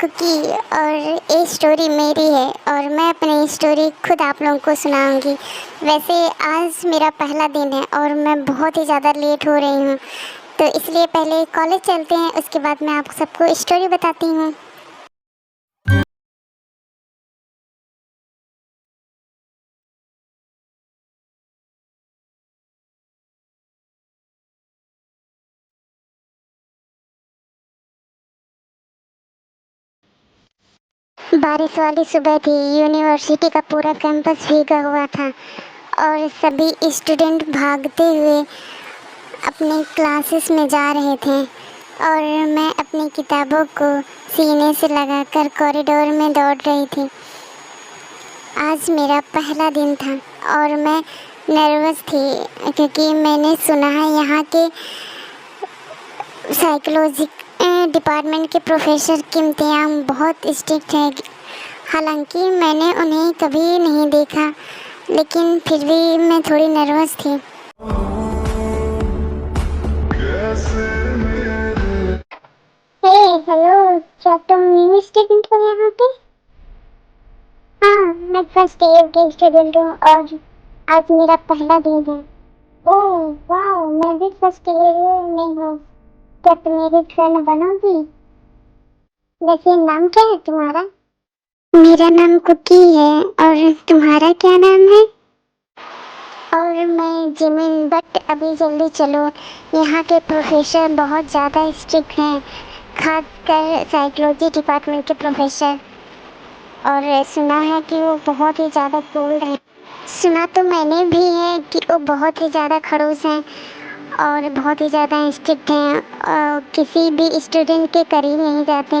Cookie और ये story मेरी है और मैं अपनी स्टोरी खुद आप लोगों को सुनाऊंगी। वैसे आज मेरा पहला दिन है और मैं बहुत ही ज़्यादा लेट हो रही हूँ, तो इसलिए पहले कॉलेज चलते हैं, उसके बाद मैं आप सबको स्टोरी बताती हूँ। बारिश वाली सुबह थी। यूनिवर्सिटी का पूरा कैंपस भीगा हुआ था और सभी स्टूडेंट भागते हुए अपने क्लासेस में जा रहे थे और मैं अपनी किताबों को सीने से लगाकर कॉरिडोर में दौड़ रही थी। आज मेरा पहला दिन था और मैं नर्वस थी क्योंकि मैंने सुना है यहाँ के साइकोलॉजी डिपार्टमेंट के प्रोफेसर की इम्तिहान बहुत स्ट्रिक्ट है। हालांकि मैंने उन्हें कभी नहीं देखा, लेकिन फिर भी मैं थोड़ी नर्वस थी। हेलो, क्या तुम न्यू स्टूडेंट हो यहाँ पे? हाँ, मैं फर्स्ट ईयर की स्टूडेंट हूँ और आज मेरा पहला दिन है। ओह वाह, मैं भी फर्स्ट ईयर में हूँ। क्या तुम मेरी फ्रेंड बनोगी? वैसे नाम क्या है तुम्हारा? मेरा नाम कुकी है और तुम्हारा क्या नाम है? और मैं जिमिन, बट अभी जल्दी चलो, यहाँ के प्रोफेसर बहुत ज़्यादा स्ट्रिक्ट हैं, खासकर साइकोलॉजी डिपार्टमेंट के प्रोफेसर। और सुना है कि वो बहुत ही ज़्यादा कोल्ड है। सुना तो मैंने भी है कि वो बहुत ही ज़्यादा खड़ूस हैं और बहुत ही ज़्यादा स्ट्रिक्ट हैं और किसी भी स्टूडेंट के करीब नहीं जाते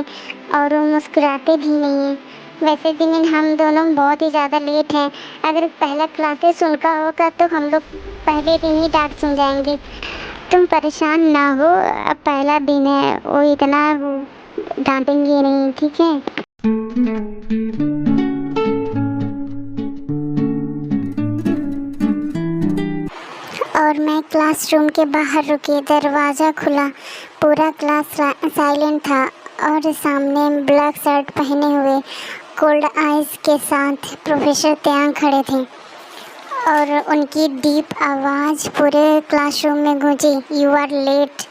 और वो मुस्कुराते भी नहीं हैं। वैसे भी हम दोनों बहुत ही ज़्यादा लेट हैं। अगर पहला क्लासेस उनका होगा तो हम लोग पहले दिन ही डांट सुन जाएंगे। तुम परेशान ना हो, अब पहला दिन है, वो इतना डांटेंगे नहीं, ठीक है? और मैं क्लासरूम के बाहर रुकी, दरवाज़ा खुला, पूरा क्लास साइलेंट था और सामने ब्लैक शर्ट पहने हुए कोल्ड आइज के साथ प्रोफेसर त्यांग खड़े थे और उनकी डीप आवाज़ पूरे क्लासरूम में गूंजी, यू आर लेट।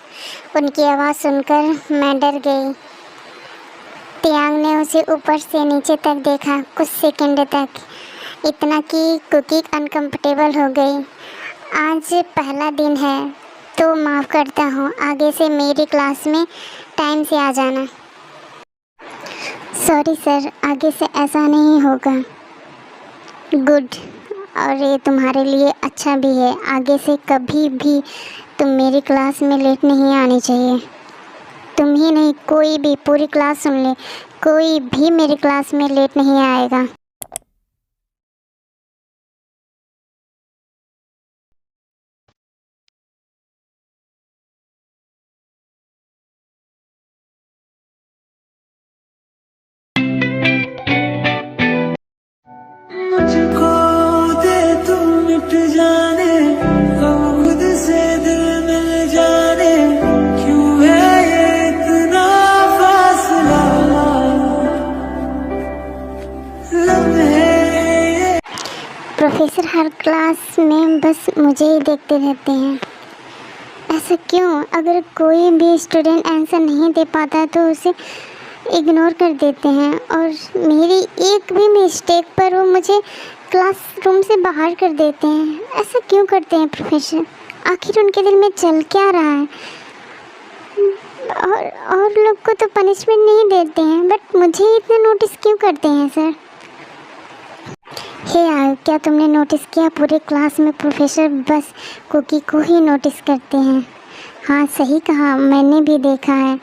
उनकी आवाज़ सुनकर मैं डर गई। त्यांग ने उसे ऊपर से नीचे तक देखा, कुछ सेकंड तक, इतना कि कुकी अनकंफर्टेबल हो गई। आज पहला दिन है तो माफ़ करता हूँ, आगे से मेरी क्लास में टाइम से आ जाना। सॉरी सर, आगे से ऐसा नहीं होगा। गुड, और ये तुम्हारे लिए अच्छा भी है, आगे से कभी भी तुम मेरी क्लास में लेट नहीं आनी चाहिए। तुम ही नहीं, कोई भी, पूरी क्लास सुन ले, कोई भी मेरी क्लास में लेट नहीं आएगा। मुझको दे तू मिट जाने, हम खुद से दिल मिल जाने, क्यों है ये इतना फासला लम्हे। प्रोफेसर हर क्लास में बस मुझे ही देखते रहते हैं, ऐसा क्यों? अगर कोई भी स्टूडेंट आंसर नहीं दे पाता तो उसे इग्नोर कर देते हैं और मेरी एक भी मिस्टेक पर वो मुझे क्लासरूम से बाहर कर देते हैं। ऐसा क्यों करते हैं प्रोफेसर? आखिर उनके दिल में चल क्या रहा है? और लोग को तो पनिशमेंट नहीं देते हैं, बट मुझे ही इतना नोटिस क्यों करते हैं सर? हे आयु, क्या तुमने नोटिस किया, पूरे क्लास में प्रोफेसर बस कुकी को ही नोटिस करते हैं। हाँ सही कहा, मैंने भी देखा है।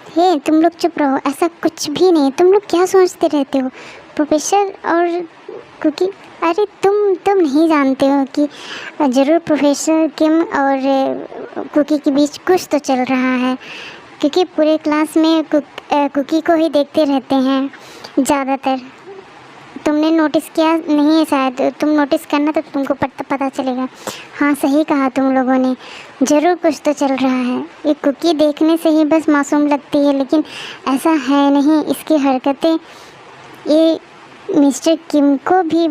हे तुम लोग चुप रहो, ऐसा कुछ भी नहीं। तुम लोग क्या सोचते रहते हो? प्रोफेसर और कुकी, अरे तुम नहीं जानते हो कि ज़रूर प्रोफेसर किम और कुकी के बीच कुछ तो चल रहा है, क्योंकि पूरे क्लास में कुकी को ही देखते रहते हैं ज़्यादातर। तुमने तुमने नोटिस किया नहीं है शायद, तुम नोटिस करना तो तुमको पता चलेगा। हाँ सही कहा तुम लोगों ने, ज़रूर कुछ तो चल रहा है। ये कुकी देखने से ही बस मासूम लगती है, लेकिन ऐसा है नहीं। इसकी हरकतें, ये मिस्टर किम को भी,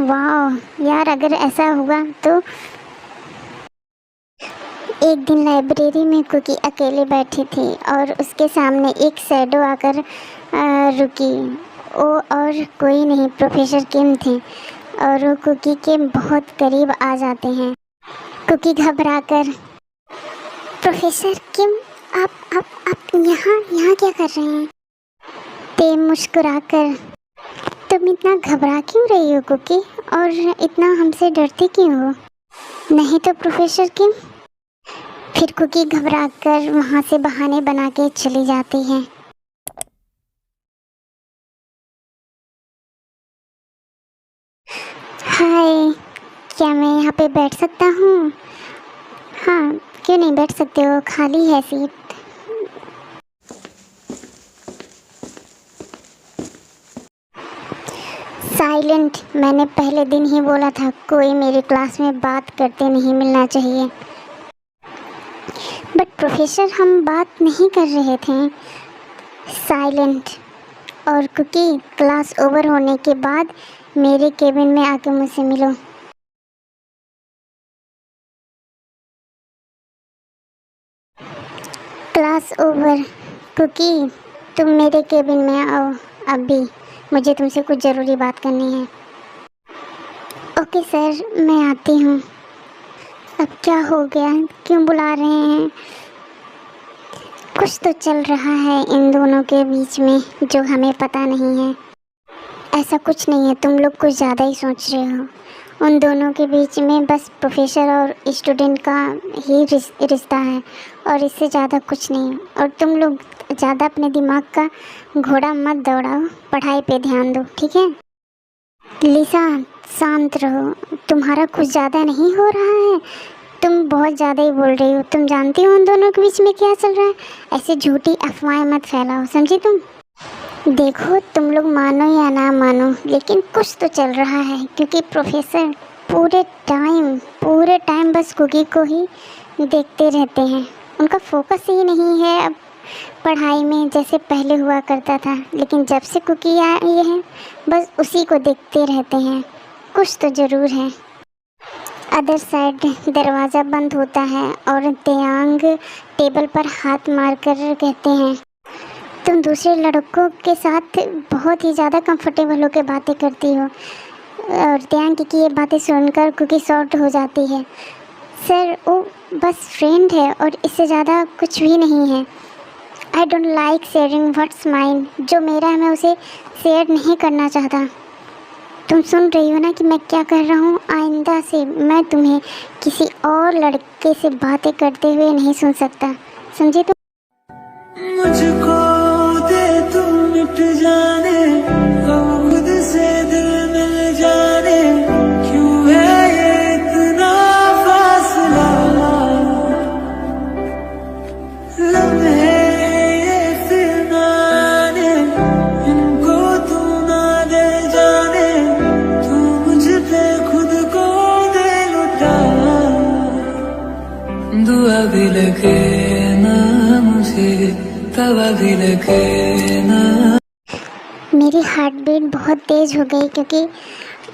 वाह यार, अगर ऐसा हुआ तो। एक दिन लाइब्रेरी में कुकी अकेले बैठी थी और उसके सामने एक शैडो आकर रुकी। वो और कोई नहीं, प्रोफेसर किम थे और वो कुकी के बहुत करीब आ जाते हैं। कुकी घबराकर, प्रोफेसर किम, आप यहाँ क्या कर रहे हैं? ते मुस्कुराकर, तुम इतना घबरा क्यों रही हो कुकी, और इतना हमसे डरती क्यों हो? नहीं तो प्रोफेसर किम। फिर कुकी घबराकर वहाँ से बहाने बना के चली जाती है। हाय, क्या मैं यहाँ पे बैठ सकता हूँ? हाँ, क्यों नहीं बैठ सकते हो, खाली है सीट। साइलेंट, मैंने पहले दिन ही बोला था कोई मेरी क्लास में बात करते नहीं मिलना चाहिए। बट प्रोफेसर, हम बात नहीं कर रहे थे। साइलेंट। और कुकी, क्लास ओवर होने के बाद मेरे केबिन में आके मुझसे मिलो। Class over. कुकी, तुम मेरे केबिन में आओ अभी, मुझे तुमसे कुछ ज़रूरी बात करनी है। ओके सर, मैं आती हूँ। अब क्या हो गया, क्यों बुला रहे हैं? कुछ तो चल रहा है इन दोनों के बीच में जो हमें पता नहीं है। ऐसा कुछ नहीं है, तुम लोग कुछ ज़्यादा ही सोच रहे हो। उन दोनों के बीच में बस प्रोफेसर और स्टूडेंट का ही रिश्ता है और इससे ज़्यादा कुछ नहीं। और तुम लोग ज़्यादा अपने दिमाग का घोड़ा मत दौड़ाओ, पढ़ाई पे ध्यान दो, ठीक है? लिसा, शांत रहो, तुम्हारा कुछ ज़्यादा नहीं हो रहा है, तुम बहुत ज़्यादा ही बोल रही हो। तुम जानती हो उन दोनों के बीच में क्या चल रहा है? ऐसे झूठी अफवाहें मत फैलाओ, समझी तुम? देखो, तुम लोग मानो या ना मानो, लेकिन कुछ तो चल रहा है, क्योंकि प्रोफेसर पूरे टाइम बस कुकी को ही देखते रहते हैं। उनका फोकस ही नहीं है अब पढ़ाई में जैसे पहले हुआ करता था। लेकिन जब से कुकी आई है बस उसी को देखते रहते हैं। कुछ तो ज़रूर है। अदर साइड दरवाज़ा बंद होता है और दयांग टेबल पर हाथ मारकर कहते हैं, तुम दूसरे लड़कों के साथ बहुत ही ज़्यादा कंफर्टेबल होकर बातें करती हो। और दयांग की ये बातें सुनकर कुकी शॉर्ट हो जाती है। सर, वो बस फ्रेंड है और इससे ज़्यादा कुछ भी नहीं है। I don't like sharing what's mine, जो मेरा है मैं उसे शेयर नहीं करना चाहता। तुम सुन रही हो ना कि मैं क्या कर रहा हूँ? आइंदा से मैं तुम्हें किसी और लड़के से बातें करते हुए नहीं सुन सकता, समझे तुम? मुझको दे तू मिट जाने, हम खुद से दिल मिल जाने, क्यों है ये इतना फासला, लम्हे ये फिरनाने, इनको तू ना दे जाने, तू मुझ पे खुद को दे लुटा, दुआ भी लगे ना मुझे, तवा भी लगे ना। मेरी हार्ट बीट बहुत तेज़ हो गई, क्योंकि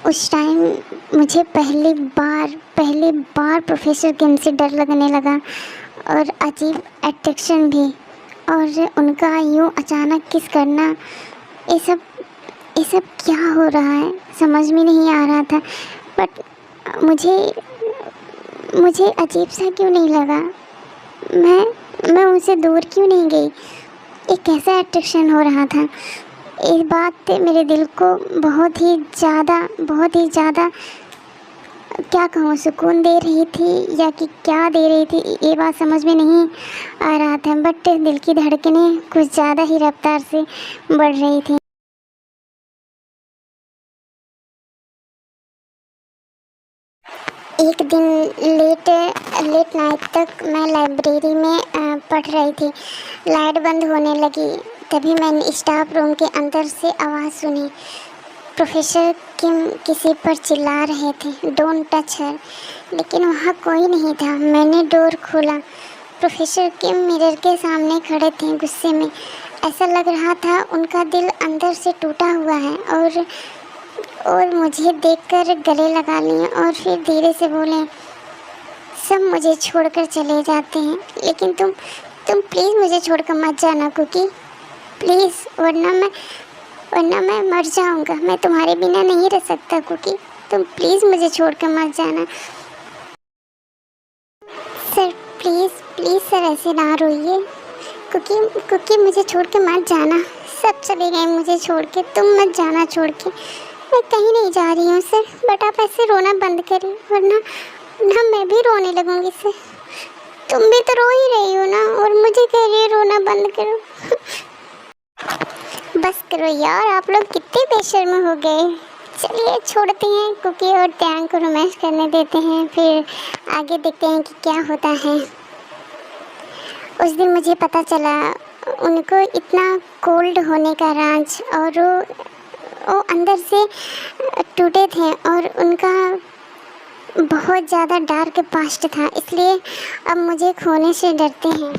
उस टाइम मुझे पहली बार प्रोफेसर किम से डर लगने लगा और अजीब अट्रैक्शन भी। और उनका यूँ अचानक किस करना, ये सब क्या हो रहा है समझ में नहीं आ रहा था। बट मुझे अजीब सा क्यों नहीं लगा? मैं उनसे दूर क्यों नहीं गई? एक कैसा अट्रैक्शन हो रहा था। इस बात मेरे दिल को बहुत ही ज़्यादा क्या कहूँ, सुकून दे रही थी या कि क्या दे रही थी, ये बात समझ में नहीं आ रहा था। बट दिल की धड़कनें कुछ ज़्यादा ही रफ्तार से बढ़ रही थी। एक दिन लेट नाइट तक मैं लाइब्रेरी में पढ़ रही थी। लाइट बंद होने लगी, तभी मैंने स्टाफ रूम के अंदर से आवाज़ सुनी, प्रोफेसर किम किसी पर चिल्ला रहे थे, डोंट टच हर, लेकिन वहाँ कोई नहीं था। मैंने डोर खोला। प्रोफेसर किम मिरर के सामने खड़े थे, गुस्से में। ऐसा लग रहा था उनका दिल अंदर से टूटा हुआ है और मुझे देखकर गले लगा लिए और फिर धीरे से बोले, सब मुझे छोड़कर चले जाते हैं, लेकिन तुम प्लीज़ मुझे छोड़कर मत जाना कुकी, प्लीज़, वरना मैं मर जाऊंगा। मैं तुम्हारे बिना नहीं रह सकता कुकी, तुम प्लीज़ मुझे छोड़कर मत जाना। सर प्लीज़ सर, ऐसे ना रोइए। कुकी मुझे छोड़ के मत जाना। सब चले गए मुझे छोड़ के, तुम मत जाना छोड़ के। मैं कहीं नहीं जा रही हूँ सर, बट आप ऐसे रोना बंद करिए, वरना मैं भी रोने लगूंगी सर। तुम भी तो रो ही रही हो ना, और मुझे कह रही है रोना बंद करो। बस करो यार, आप लोग कितने बेशर्म हो गए। चलिए छोड़ते हैं कुकी और टैंग को रोमांस करने देते हैं, फिर आगे देखते हैं कि क्या होता है। उस दिन मुझे पता चला उनको इतना कोल्ड होने का राज, और वो अंदर से टूटे थे और उनका बहुत ज़्यादा डार्क पास्ट था, इसलिए अब मुझे खोने से डरते हैं।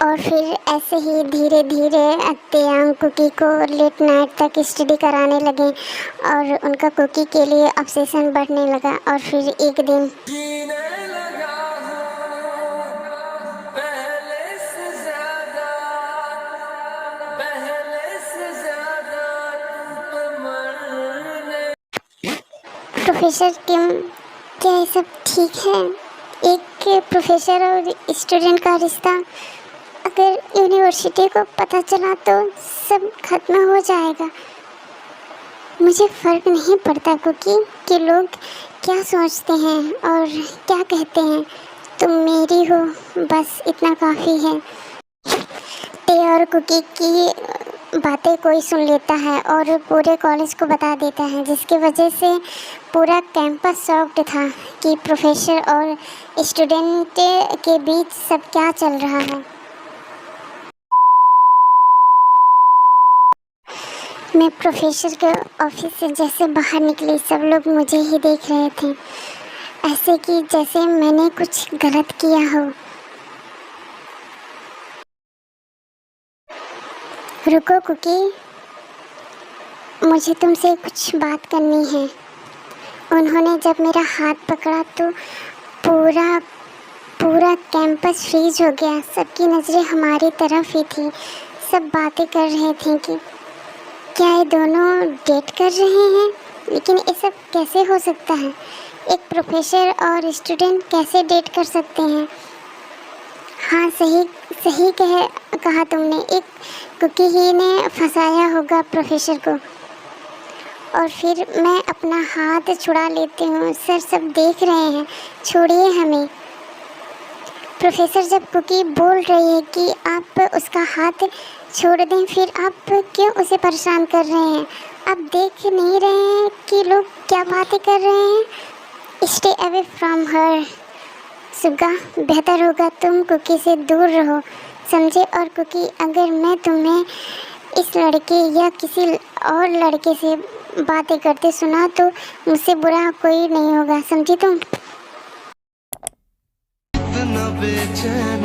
और फिर ऐसे ही धीरे धीरे त्यांग कुकी को लेट नाइट तक स्टडी कराने लगे और उनका कुकी के लिए ऑब्सेशन बढ़ने लगा। और फिर एक दिन जीने लगा हूँ पहले से ज्यादा तुम पे मरने। प्रोफेसर किम, क्या ये सब ठीक है? एक प्रोफेसर और स्टूडेंट का रिश्ता, अगर यूनिवर्सिटी को पता चला तो सब खत्म हो जाएगा। मुझे फ़र्क नहीं पड़ता कुकी कि लोग क्या सोचते हैं और क्या कहते हैं, तुम मेरी हो, बस इतना काफ़ी है। ते और कुकी की बातें कोई सुन लेता है और पूरे कॉलेज को बता देता है, जिसकी वजह से पूरा कैंपस शॉक्ड था कि प्रोफेसर और स्टूडेंट के बीच सब क्या चल रहा है। मैं प्रोफेसर के ऑफिस से जैसे बाहर निकली, सब लोग मुझे ही देख रहे थे, ऐसे कि जैसे मैंने कुछ गलत किया हो। रुको कुकी, मुझे तुमसे कुछ बात करनी है। उन्होंने जब मेरा हाथ पकड़ा तो पूरा कैंपस फ्रीज हो गया। सबकी नज़रें हमारी तरफ ही थी। सब बातें कर रहे थे कि क्या ये दोनों डेट कर रहे हैं, लेकिन ये सब कैसे हो सकता है? एक प्रोफेसर और स्टूडेंट कैसे डेट कर सकते हैं? हाँ, सही कहा तुमने, एक कुकी ही ने फंसाया होगा प्रोफेसर को। और फिर मैं अपना हाथ छुड़ा लेती हूँ। सर सब देख रहे हैं, छोड़िए हमें। प्रोफेसर जब कुकी बोल रही है कि आप उसका हाथ छोड़ दें, फिर आप क्यों उसे परेशान कर रहे हैं? आप देख नहीं रहे हैं कि लोग क्या बातें कर रहे हैं? स्टे अवे फ्रॉम हर सुगा, बेहतर होगा तुम कुकी से दूर रहो, समझे? और कुकी, अगर मैं तुम्हें इस लड़के या किसी और लड़के से बातें करते सुना तो मुझसे बुरा कोई नहीं होगा, समझी तुम? इतना बेचैन